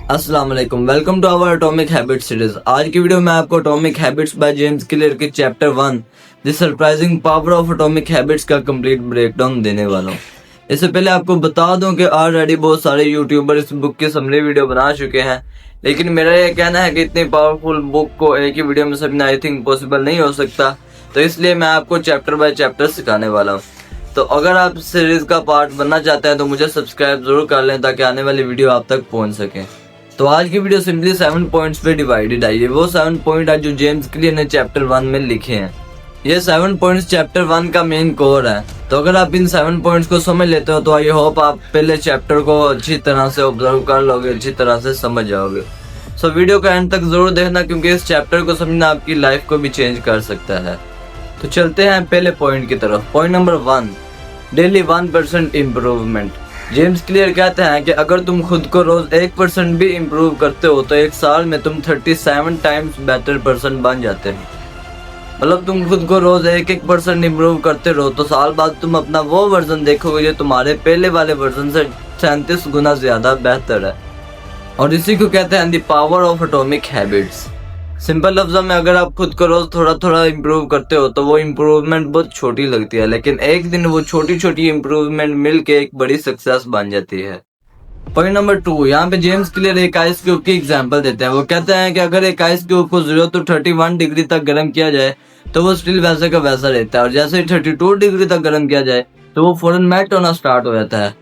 अस्सलाम वालेकुम, welcome to our atomic habit series. आज की वीडियो में आपको atomic habits by James Clear के chapter 1 the surprising power of atomic habits का कंप्लीट ब्रेकडाउन देने वाला हूँ। इससे पहले आपको बता दूं कि ऑलरेडी बहुत सारे यूट्यूबर इस बुक की समरी वीडियो बना चुके हैं, लेकिन मेरा ये कहना है कि इतनी पावरफुल बुक को एक ही वीडियो में समझना आई थिंक पॉसिबल नहीं हो सकता, तो इसलिए मैं आपको चैप्टर बाय चैप्टर सिखाने वाला हूँ। तो अगर आप सीरीज का पार्ट बनना चाहते हैं तो मुझे सब्सक्राइब जरूर कर लें ताकि आने वाली वीडियो आप तक पहुंच सके। तो आज की वीडियो सिंपली 7 पॉइंट्स पे डिवाइडेड है। ये वो 7 पॉइंट है जो जेम्स क्लियर ने चैप्टर 1 में लिखे हैं। ये 7 पॉइंट्स चैप्टर 1 का मेन कोर है। तो अगर आप इन 7 पॉइंट्स को समझ लेते हो तो आई होप आप पहले चैप्टर को अच्छी तरह से ऑब्जर्व कर लोगे, अच्छी तरह से समझ जाओगे। सो वीडियो का एंड तक जरूर देखना क्योंकि इस चैप्टर को समझना आपकी लाइफ को भी चेंज कर सकता है। तो चलते हैं पहले पॉइंट की तरफ। Point number 1, daily 1% improvement. James clear कहते हैं कि अगर तुम खुद को रोज 1% भी इम्प्रूव करते हो तो एक साल में तुम 37 टाइम्स बेटर पर्सन बन जाते हो। मतलब तुम खुद को रोज 1% इम्प्रूव करते रहो तो साल बाद तुम अपना वो वर्जन देखोगे जो तुम्हारे पहले वाले वर्जन से 37 गुना ज्यादा बेहतर है। और इसी को कहते हैं the power of atomic habits. Simple लफ्जों में अगर आप खुद को रोज थोड़ा थोड़ा इम्प्रूव करते हो तो वो इम्प्रूवमेंट बहुत छोटी लगती है, लेकिन एक दिन वो छोटी छोटी इम्प्रूवमेंट मिलके एक बड़ी सक्सेस बन जाती है। पॉइंट नंबर 2, यहाँ पे जेम्स क्लियर एक आइस क्यूब की एग्जांपल देते हैं। वो कहते हैं कि अगर एक आइस क्यूब को 0 to 31 डिग्री तक गर्म किया जाए तो वो स्टिल वैसे का वैसा रहता है, और जैसे ही 32 डिग्री तक गर्म किया जाए तो वो फौरन मेल्ट होना स्टार्ट हो जाता है।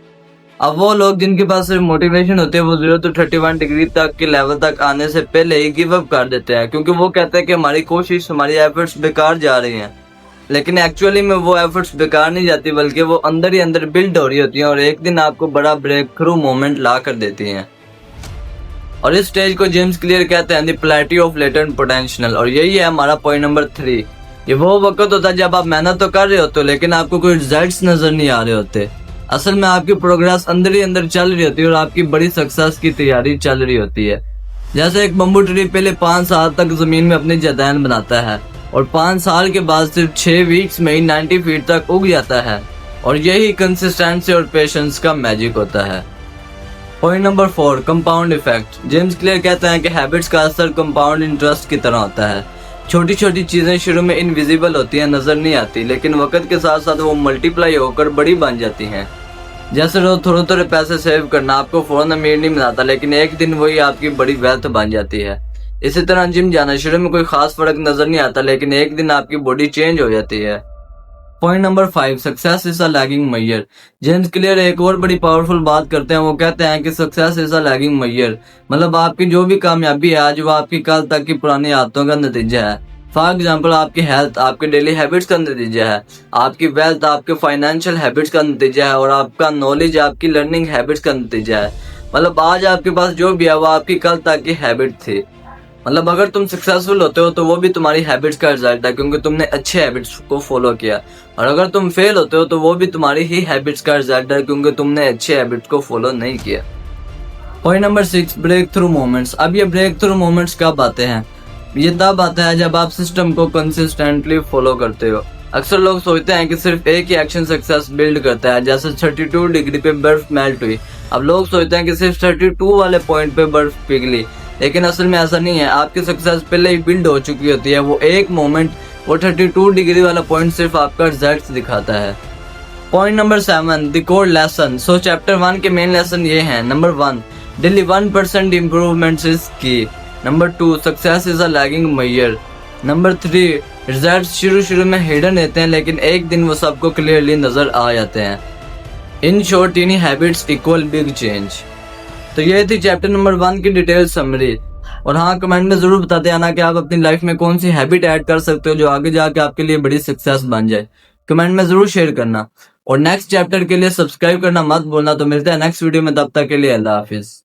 अब वो लोग जिनके पास सिर्फ मोटिवेशन होती है वो 0 to 31 डिग्री तक के लेवल तक आने से पहले ही गिव अप कर देते हैं, क्योंकि वो कहते हैं कि हमारी कोशिश, हमारी एफर्ट्स बेकार जा रही हैं। लेकिन एक्चुअली में वो एफर्ट्स बेकार नहीं जाती, बल्कि वो अंदर ही अंदर बिल्ड हो रही होती हैं और एक दिन आपको बड़ा ब्रेक थ्रू मोमेंट ला कर देती हैं। और इस स्टेज को जेम्स क्लियर कहते हैं द प्लेटी ऑफ लेटेंट पोटेंशियल। और यही है हमारा पॉइंट नंबर 3। ये वो वक्त होता है जब आप मेहनत तो कर रहे होते हो लेकिन आपको कोई रिजल्ट्स नजर नहीं आ रहे होते। असल में आपकी प्रोग्रेस अंदर ही अंदर चल रही होती है और आपकी बड़ी सक्सेस की तैयारी चल रही होती है। जैसे एक बम्बू ट्री पहले 5 साल तक जमीन में अपनी जड़ें बनाता है और 5 साल के बाद सिर्फ 6 वीक्स में ही 90 फीट तक उग जाता है। और यही कंसिस्टेंसी और पेशेंस का मैजिक होता है। Point number 4, compound effect. James clear कहते हैं कि हैबिट्स का असर कंपाउंड इंटरेस्ट की तरह होता है। छोटी छोटी चीजें शुरू में इनविजिबल होती हैं, नजर नहीं आती, लेकिन वक्त के साथ साथ वो मल्टीप्लाई होकर बड़ी बन जाती हैं। जैसे रोज थोड़े थोड़े पैसे सेव करना आपको फौरन अमीर नहीं बनाता, लेकिन एक दिन वही आपकी बड़ी वेल्थ बन जाती है। इसी तरह जिम जाना, शुरू में कोई खास फर्क नजर नहीं आता, लेकिन एक दिन आपकी बॉडी चेंज हो जाती है। Point number 5, success is a lagging measure. James Clear एक और बड़ी पावरफुल बात करते हैं। वो कहते हैं कि success is a lagging measure, मतलब आपकी जो भी कामयाबी है आज वो आपकी कल तक की पुरानी आदतों का नतीजा है। फॉर एग्जाम्पल आपकी हेल्थ आपके डेली हैबिट्स का नतीजा है, आपकी वेल्थ आपके फाइनेंशियल हैबिट्स का नतीजा है, और आपका नॉलेज आपकी लर्निंग हैबिट्स का नतीजा है। मतलब आज आपके पास जो भी है वो आपकी कल तक की हैबिट थी। मतलब अगर तुम सक्सेसफुल होते हो तो वो भी तुम्हारी हैबिट्स का रिजल्ट है, क्योंकि तुमने अच्छे हैबिट्स को फॉलो किया। और अगर तुम फेल होते हो तो वो भी तुम्हारी ही हैबिट्स का रिजल्ट है, क्योंकि तुमने अच्छे हैबिट्स को फॉलो नहीं किया। Point number 6, breakthrough moments. अब ये ब्रेक थ्रू मोमेंट्स कब आते हैं? ये तब आता है जब आप सिस्टम को कंसिस्टेंटली फॉलो करते हो। अक्सर लोग सोचते हैं कि सिर्फ एक ही एक्शन सक्सेस बिल्ड करता है, जैसे 32 डिग्री पे बर्फ मेल्ट हुई। अब लोग सोचते हैं कि सिर्फ 32 वाले पॉइंट पे बर्फ पिघली, लेकिन असल में ऐसा नहीं है। आपकी सक्सेस पहले ही बिल्ड हो चुकी होती है। वो एक मोमेंट, वो 32 डिग्री वाला पॉइंट सिर्फ आपका रिजल्ट दिखाता है। Point number 7, the core lesson. So chapter 1 के मेन लेसन ये हैं। Number 1, daily 1% improvement is key. Number 2, success is a lagging measure. Number 3, result शुरू में हिडन रहते हैं, लेकिन एक दिन वो सबको क्लियरली नजर आ जाते हैं। In short tiny habits equal big change. तो ये थी चैप्टर नंबर 1 की डिटेल समरी। और हाँ, कमेंट में जरूर बताते आना कि आप अपनी लाइफ में कौन सी हैबिट ऐड कर सकते हो जो आगे जाके आपके लिए बड़ी सक्सेस बन जाए। कमेंट में जरूर शेयर करना और नेक्स्ट चैप्टर के लिए सब्सक्राइब करना मत भूलना। तो मिलते हैं नेक्स्ट वीडियो में, तब तक के लिए अल्लाह हाफिज।